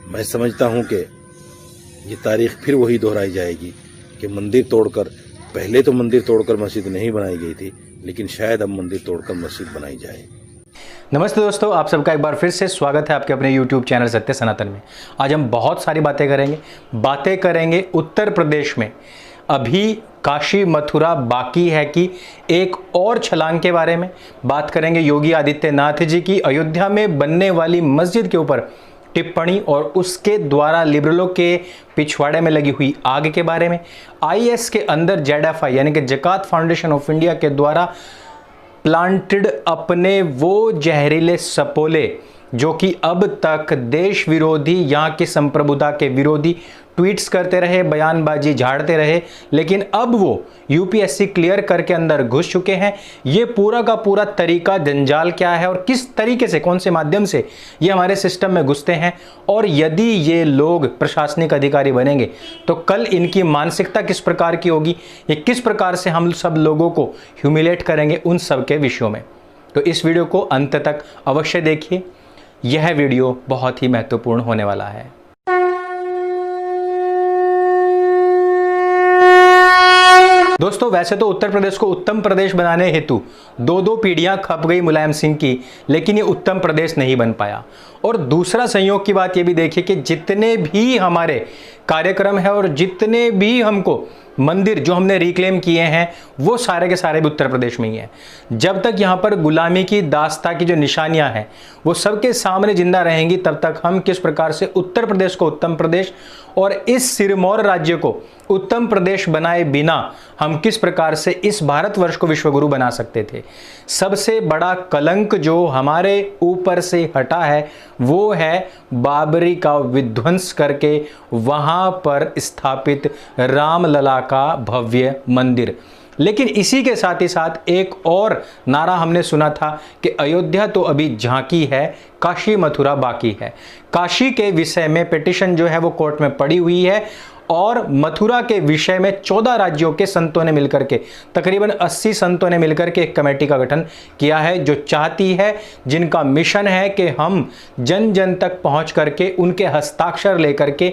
मैं समझता हूं कि ये तारीख फिर वही दोहराई जाएगी कि मंदिर तोड़कर, पहले तो मंदिर तोड़कर मस्जिद नहीं बनाई गई थी, लेकिन शायद अब मंदिर तोड़कर मस्जिद बनाई जाए। नमस्ते दोस्तों, आप सबका एक बार फिर से स्वागत है आपके अपने YouTube चैनल सत्य सनातन में। आज हम बहुत सारी बातें करेंगे उत्तर प्रदेश में अभी काशी मथुरा बाकी है कि एक और छलांग के बारे में बात करेंगे। योगी आदित्यनाथ जी की अयोध्या में बनने वाली मस्जिद के ऊपर टिप्पणी और उसके द्वारा लिबरलों के पिछवाड़े में लगी हुई आग के बारे में, IS के अंदर ZFI यानी कि ज़कात फाउंडेशन ऑफ इंडिया के द्वारा प्लांटेड अपने वो जहरीले सपोले जो कि अब तक देश विरोधी, यहाँ की संप्रभुता के विरोधी ट्वीट्स करते रहे, बयानबाजी झाड़ते रहे, लेकिन अब वो UPSC क्लियर करके अंदर घुस चुके हैं। ये पूरा का पूरा तरीका, जंजाल क्या है और किस तरीके से, कौन से माध्यम से ये हमारे सिस्टम में घुसते हैं, और यदि ये लोग प्रशासनिक अधिकारी बनेंगे तो कल इनकी मानसिकता किस प्रकार की होगी, ये किस प्रकार से हम सब लोगों को ह्यूमिलेट करेंगे, उन सब के विषयों में। तो इस वीडियो को अंत तक अवश्य देखिए, यह वीडियो बहुत ही महत्वपूर्ण होने वाला है। दोस्तों, वैसे तो उत्तर प्रदेश को उत्तम प्रदेश बनाने हेतु दो पीढ़ियां खप गई मुलायम सिंह की, लेकिन ये उत्तम प्रदेश नहीं बन पाया। और दूसरा संयोग की बात ये भी देखिए कि जितने भी हमारे कार्यक्रम है और जितने भी हमको मंदिर जो हमने रिक्लेम किए हैं वो सारे के सारे भी उत्तर प्रदेश में ही हैं। जब तक यहाँ पर गुलामी की दास्ता की जो निशानियां हैं वो सबके सामने जिंदा रहेंगी, तब तक हम किस प्रकार से उत्तर प्रदेश को उत्तम प्रदेश और इस सिरमौर राज्य को उत्तम प्रदेश बनाए बिना हम किस प्रकार से इस भारतवर्ष को विश्वगुरु बना सकते थे। सबसे बड़ा कलंक जो हमारे ऊपर से हटा है वो है बाबरी का विध्वंस करके वहां पर स्थापित रामलला का भव्य मंदिर। लेकिन इसी के साथ ही साथ एक और नारा हमने सुना था कि अयोध्या तो अभी झांकी है, काशी मथुरा बाकी है। काशी के विषय में पिटीशन जो है वो कोर्ट में पड़ी हुई है और मथुरा के विषय में 14 राज्यों के संतों ने मिलकर के, तकरीबन 80 संतों ने मिलकर के एक कमेटी का गठन किया है जो चाहती है, जिनका मिशन है कि हम जन जन तक पहुंच करके उनके हस्ताक्षर लेकर के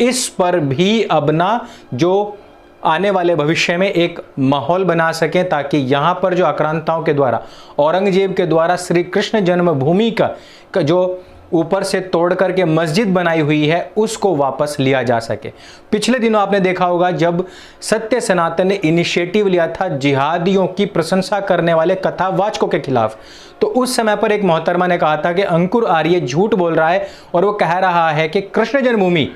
इस पर भी अपना जो आने वाले भविष्य में एक माहौल बना सकें, ताकि यहाँ पर जो आक्रांताओं के द्वारा, औरंगजेब के द्वारा श्री कृष्ण जन्मभूमि का जो ऊपर से तोड़ करके मस्जिद बनाई हुई है उसको वापस लिया जा सके। पिछले दिनों आपने देखा होगा जब सत्य सनातन ने इनिशिएटिव लिया था जिहादियों की प्रशंसा करने वाले कथावाचकों के खिलाफ, तो उस समय पर एक मोहतरमा ने कहा था कि अंकुर आर्य झूठ बोल रहा है और वो कह रहा है कि कृष्ण जन्मभूमि,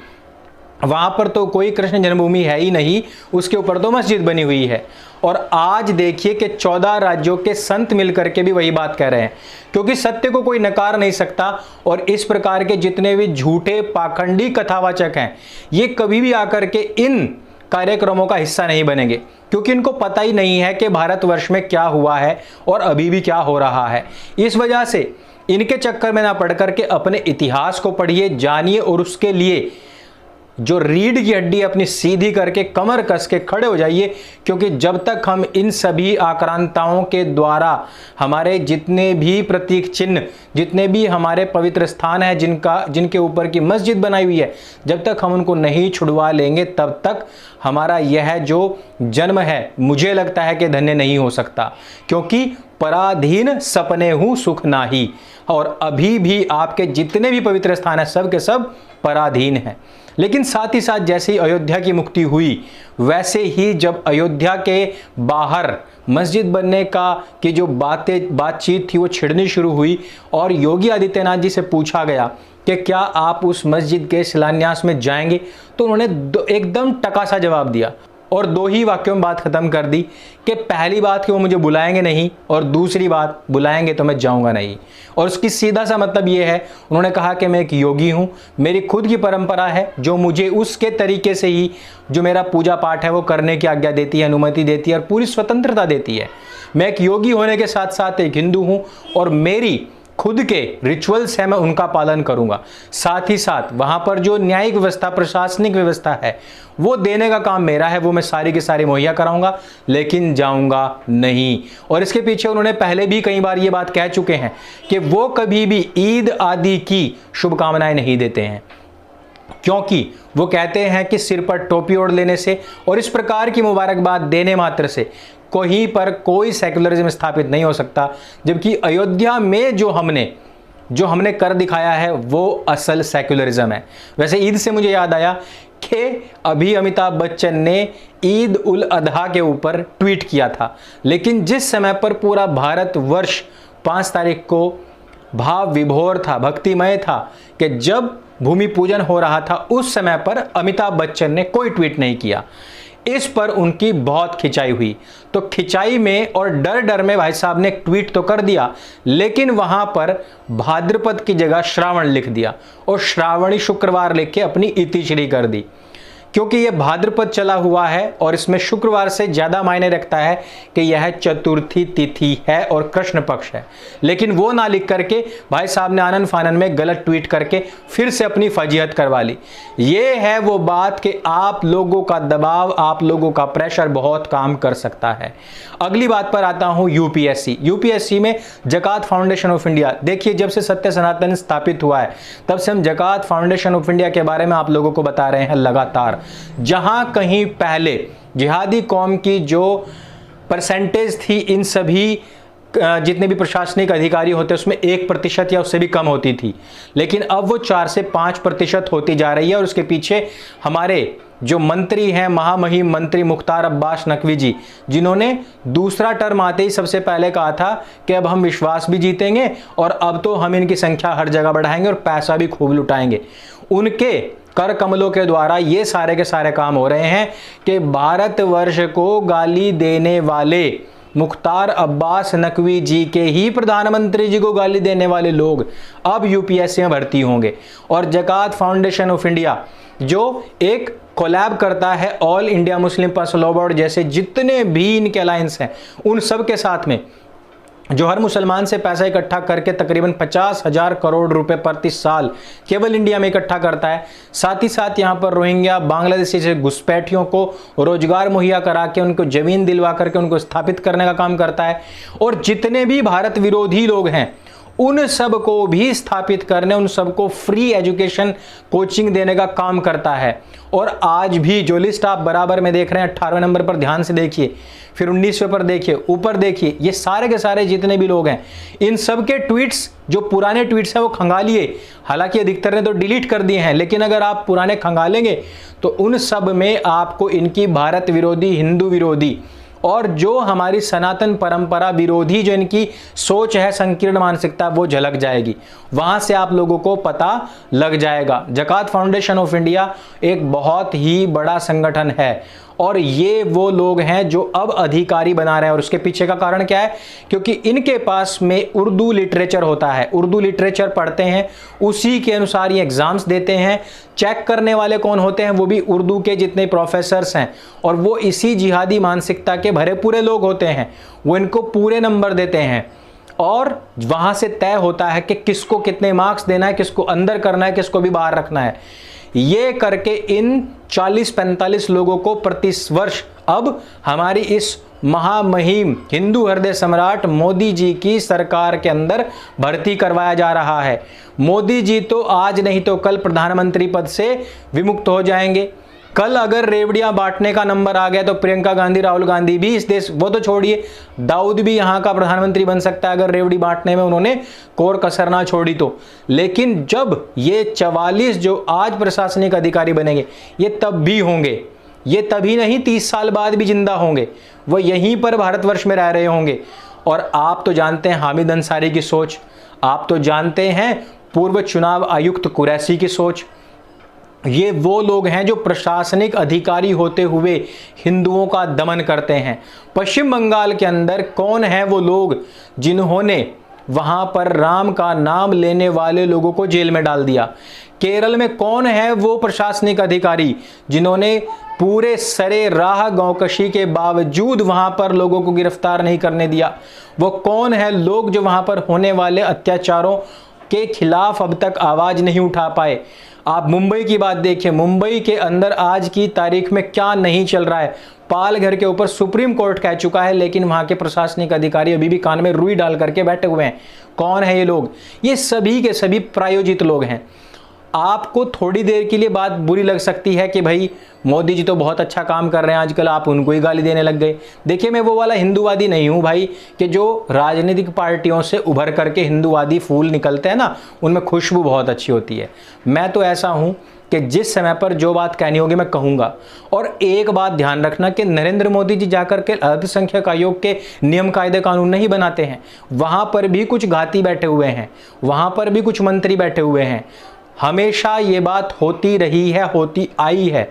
वहां पर तो कोई कृष्ण जन्मभूमि है ही नहीं, उसके ऊपर तो मस्जिद बनी हुई है। और आज देखिए कि 14 राज्यों के संत मिलकर के भी वही बात कह रहे हैं, क्योंकि सत्य को कोई नकार नहीं सकता। और इस प्रकार के जितने भी झूठे पाखंडी कथावाचक हैं ये कभी भी आकर के इन कार्यक्रमों का हिस्सा नहीं बनेंगे, क्योंकि इनको पता ही नहीं है कि भारतवर्ष में क्या हुआ है और अभी भी क्या हो रहा है। इस वजह से इनके चक्कर में ना पड़ करके अपने इतिहास को पढ़िए, जानिए और उसके लिए जो रीढ़ की हड्डी अपनी सीधी करके कमर कस के खड़े हो जाइए, क्योंकि जब तक हम इन सभी आक्रांताओं के द्वारा हमारे जितने भी प्रतीक चिन्ह, जितने भी हमारे पवित्र स्थान हैं जिनके ऊपर की मस्जिद बनाई हुई है, जब तक हम उनको नहीं छुड़वा लेंगे तब तक हमारा यह जो जन्म है मुझे लगता है कि धन्य नहीं हो सकता। क्योंकि पराधीन सपने हूं सुख नाही, और अभी भी आपके जितने भी पवित्र स्थान हैं सब के सब पराधीन हैं। लेकिन साथ ही साथ जैसे ही अयोध्या की मुक्ति हुई, वैसे ही जब अयोध्या के बाहर मस्जिद बनने की जो बातचीत थी वो छिड़नी शुरू हुई और योगी आदित्यनाथ जी से पूछा गया कि क्या आप उस मस्जिद के शिलान्यास में जाएंगे, तो उन्होंने एकदम टकासा जवाब दिया और 2 ही वाक्यों में बात खत्म कर दी कि पहली बात कि वो मुझे बुलाएंगे नहीं, और दूसरी बात बुलाएंगे तो मैं जाऊंगा नहीं। और उसकी सीधा सा मतलब ये है, उन्होंने कहा कि मैं एक योगी हूं, मेरी खुद की परंपरा है जो मुझे उसके तरीके से ही जो मेरा पूजा पाठ है वो करने की आज्ञा देती है, अनुमति देती है और पूरी स्वतंत्रता देती है। मैं एक योगी होने के साथ साथ एक हिंदू हूं और मेरी खुद के रिचुअल्स है, मैं उनका पालन करूंगा। साथ ही साथ वहां पर जो न्यायिक व्यवस्था, प्रशासनिक व्यवस्था है वो देने का काम मेरा है, वो मैं सारी की सारी मुहैया कराऊंगा, लेकिन जाऊंगा नहीं। और इसके पीछे उन्होंने पहले भी कई बार ये बात कह चुके हैं कि वो कभी भी ईद आदि की शुभकामनाएं नहीं देते हैं। क्योंकि वो कहते हैं कि सिर पर टोपी ओढ़ लेने से और इस प्रकार की मुबारकबाद देने मात्र से कहीं पर कोई सेकुलरिज्म स्थापित नहीं हो सकता, जबकि अयोध्या में जो हमने कर दिखाया है वो असल सेकुलरिज्म है। वैसे ईद से मुझे याद आया कि अभी अमिताभ बच्चन ने ईद उल अजहा के ऊपर ट्वीट किया था, लेकिन जिस समय पर पूरा भारतवर्ष 5 तारीख को भाव विभोर था, भक्तिमय था, कि जब भूमि पूजन हो रहा था, उस समय पर अमिताभ बच्चन ने कोई ट्वीट नहीं किया। इस पर उनकी बहुत खिंचाई हुई। तो खिंचाई में और डर में भाई साहब ने एक ट्वीट तो कर दिया, लेकिन वहां पर भाद्रपद की जगह श्रावण लिख दिया और श्रावणी शुक्रवार लिख के अपनी इतिश्री कर दी, क्योंकि यह भाद्रपद चला हुआ है और इसमें शुक्रवार से ज्यादा मायने रखता है कि यह चतुर्थी तिथि है और कृष्ण पक्ष है। लेकिन वो ना लिख करके भाई साहब ने आनन फानन में गलत ट्वीट करके फिर से अपनी फजीहत करवा ली। ये है वो बात कि आप लोगों का दबाव, आप लोगों का प्रेशर बहुत काम कर सकता है। अगली बात पर आता हूं, यूपीएससी में जकात फाउंडेशन ऑफ इंडिया। देखिए, जब से सत्य सनातन स्थापित हुआ है तब से हम जकात फाउंडेशन ऑफ इंडिया के बारे में आप लोगों को बता रहे हैं लगातार। जहां कहीं पहले जिहादी कौम की जो परसेंटेज थी इन सभी जितने भी प्रशासनिक अधिकारी होते उसमें 1% या उससे भी कम होती थी, लेकिन अब वो 4 से 5% होती जा रही है। और उसके पीछे हमारे जो मंत्री हैं, महामहिम मंत्री मुख्तार अब्बास नकवी जी, जिन्होंने दूसरा टर्म आते ही सबसे पहले कहा था कि अब हम विश्वास भी जीतेंगे और अब तो हम इनकी संख्या हर जगह बढ़ाएंगे और पैसा भी खूब लुटाएंगे। उनके कर कमलों के द्वारा ये सारे के सारे काम हो रहे हैं कि भारतवर्ष को गाली देने वाले मुख्तार अब्बास नकवी जी के ही प्रधानमंत्री जी को गाली देने वाले लोग अब यूपीएससी में भर्ती होंगे। और जकात फाउंडेशन ऑफ इंडिया जो एक कोलैब करता है all India Muslim personal law board जैसे जितने भी इनके अलायंस हैं, उन सब के साथ में जो हर मुसलमान से पैसा इकट्ठा करके तकरीबन 50,000 करोड़ रुपए प्रति साल केवल इंडिया में इकट्ठा करता है। साथ ही साथ यहाँ पर रोहिंग्या बांग्लादेशी से घुसपैठियों को रोजगार मुहैया करा के उनको जमीन दिलवा करके उनको स्थापित करने का काम करता है। और जितने भी भारत विरोधी लोग हैं उन सब को भी स्थापित करने, उन सबको फ्री एजुकेशन कोचिंग देने का काम करता है। और आज भी जो लिस्ट आप बराबर में देख रहे हैं 18वें नंबर पर ध्यान से देखिए, फिर 19वें पर देखिए, ऊपर देखिए, ये सारे के सारे जितने भी लोग हैं इन सब के ट्वीट्स, जो पुराने ट्वीट्स हैं वो खंगालिए। हालांकि अधिकतर ने तो डिलीट कर दिए हैं, लेकिन अगर आप पुराने खंगालेंगे तो उन सब में आपको इनकी भारत विरोधी, हिंदू विरोधी और जो हमारी सनातन परंपरा विरोधी जो इनकी सोच है, संकीर्ण मानसिकता, वो झलक जाएगी। वहां से आप लोगों को पता लग जाएगा। जकात फाउंडेशन ऑफ इंडिया एक बहुत ही बड़ा संगठन है और ये वो लोग हैं जो अब अधिकारी बना रहे हैं। और उसके पीछे का कारण क्या है? क्योंकि इनके पास में उर्दू लिटरेचर होता है, उर्दू लिटरेचर पढ़ते हैं, उसी के अनुसार ये एग्जाम्स देते हैं। चेक करने वाले कौन होते हैं? वो भी उर्दू के जितने प्रोफेसर्स हैं और वो इसी जिहादी मानसिकता के भरे पूरे लोग होते हैं। वो इनको पूरे नंबर देते हैं और वहां से तय होता है कि किसको कितने मार्क्स देना है, किसको अंदर करना है, किसको भी बाहर रखना है। ये करके इन 40-45 लोगों को प्रति वर्ष अब हमारी इस महामहिम हिंदू हृदय सम्राट मोदी जी की सरकार के अंदर भर्ती करवाया जा रहा है। मोदी जी तो आज नहीं तो कल प्रधानमंत्री पद से विमुक्त हो जाएंगे। कल अगर रेवड़ियां बांटने का नंबर आ गया तो प्रियंका गांधी, राहुल गांधी भी इस देश, वो तो छोड़िए, दाऊद भी यहां का प्रधानमंत्री बन सकता है अगर रेवड़ी बांटने में उन्होंने कोर कसर ना छोड़ी तो। लेकिन जब ये 44 जो आज प्रशासनिक अधिकारी बनेंगे ये तब भी होंगे, ये तभी नहीं 30 साल बाद भी जिंदा होंगे, वो यहीं पर भारतवर्ष में रह रहे होंगे। और आप तो जानते हैं हामिद अंसारी की सोच, आप तो जानते हैं पूर्व चुनाव आयुक्त कुरैशी की सोच। ये वो लोग हैं जो प्रशासनिक अधिकारी होते हुए हिंदुओं का दमन करते हैं। पश्चिम बंगाल के अंदर कौन है वो लोग जिन्होंने वहां पर राम का नाम लेने वाले लोगों को जेल में डाल दिया? केरल में कौन है वो प्रशासनिक अधिकारी जिन्होंने पूरे सरे राह गौकशी के बावजूद वहां पर लोगों को गिरफ्तार नहीं करने दिया? वो कौन है लोग जो वहां पर होने वाले अत्याचारों के खिलाफ अब तक आवाज नहीं उठा पाए? आप मुंबई की बात देखिए, मुंबई के अंदर आज की तारीख में क्या नहीं चल रहा है। पालघर के ऊपर सुप्रीम कोर्ट कह चुका है, लेकिन वहां के प्रशासनिक अधिकारी अभी भी कान में रुई डाल करके बैठे हुए हैं। कौन है ये लोग? ये सभी के सभी प्रायोजित लोग हैं। आपको थोड़ी देर के लिए बात बुरी लग सकती है कि भाई मोदी जी तो बहुत अच्छा काम कर रहे हैं आजकल, आप उनको ही गाली देने लग गए। देखिए, मैं वो वाला हिंदूवादी नहीं हूं भाई कि जो राजनीतिक पार्टियों से उभर करके हिंदूवादी फूल निकलते हैं ना, उनमें खुशबू बहुत अच्छी होती है। मैं तो ऐसा हूं कि जिस समय पर जो बात कहनी होगी मैं कहूंगा। और एक बात ध्यान रखना कि नरेंद्र मोदी जी जाकर के अल्पसंख्यक आयोग के नियम कायदे कानून नहीं बनाते हैं, वहां पर भी कुछ घाती बैठे हुए हैं, वहां पर भी कुछ मंत्री बैठे हुए हैं। हमेशा ये बात होती रही है, होती आई है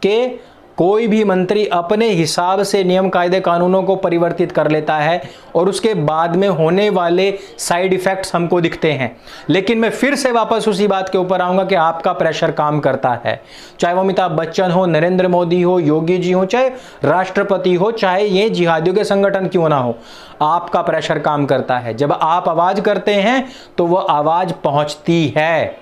कि कोई भी मंत्री अपने हिसाब से नियम कायदे कानूनों को परिवर्तित कर लेता है और उसके बाद में होने वाले साइड इफेक्ट्स हमको दिखते हैं। लेकिन मैं फिर से वापस उसी बात के ऊपर आऊंगा कि आपका प्रेशर काम करता है, चाहे वो अमिताभ बच्चन हो, नरेंद्र मोदी हो, योगी जी हो, चाहे राष्ट्रपति हो, चाहे ये जिहादियों के संगठन क्यों ना हो, आपका प्रेशर काम करता है। जब आप आवाज करते हैं तो वो आवाज पहुंचती है।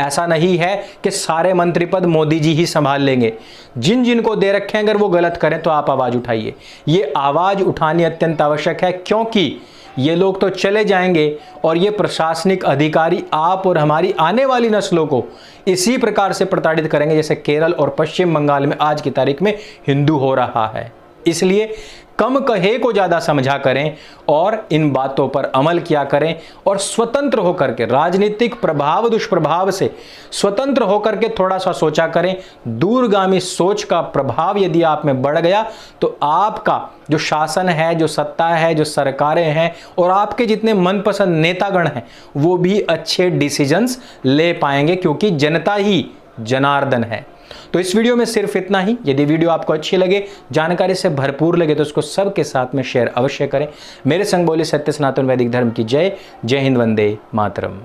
ऐसा नहीं है कि सारे मंत्री पद मोदी जी ही संभाल लेंगे। जिन जिन को दे रखे हैं, अगर वो गलत करें तो आप आवाज उठाइए। ये आवाज उठानी अत्यंत आवश्यक है, क्योंकि ये लोग तो चले जाएंगे और ये प्रशासनिक अधिकारी आप और हमारी आने वाली नस्लों को इसी प्रकार से प्रताड़ित करेंगे जैसे केरल और पश्चिम बंगाल में आज की तारीख में हिंदू हो रहा है। इसलिए कम कहे को ज्यादा समझा करें और इन बातों पर अमल किया करें और स्वतंत्र होकर के, राजनीतिक प्रभाव दुष्प्रभाव से स्वतंत्र होकर के थोड़ा सा सोचा करें। दूरगामी सोच का प्रभाव यदि आप में बढ़ गया तो आपका जो शासन है, जो सत्ता है, जो सरकारें हैं और आपके जितने मनपसंद नेतागण हैं वो भी अच्छे डिसीजंस ले पाएंगे, क्योंकि जनता ही जनार्दन है। तो इस वीडियो में सिर्फ इतना ही। यदि वीडियो आपको अच्छी लगे, जानकारी से भरपूर लगे तो उसको सबके साथ में शेयर अवश्य करें। मेरे संग बोले सत्य सनातन वैदिक धर्म की जय। जय हिंद, वंदे मातरम।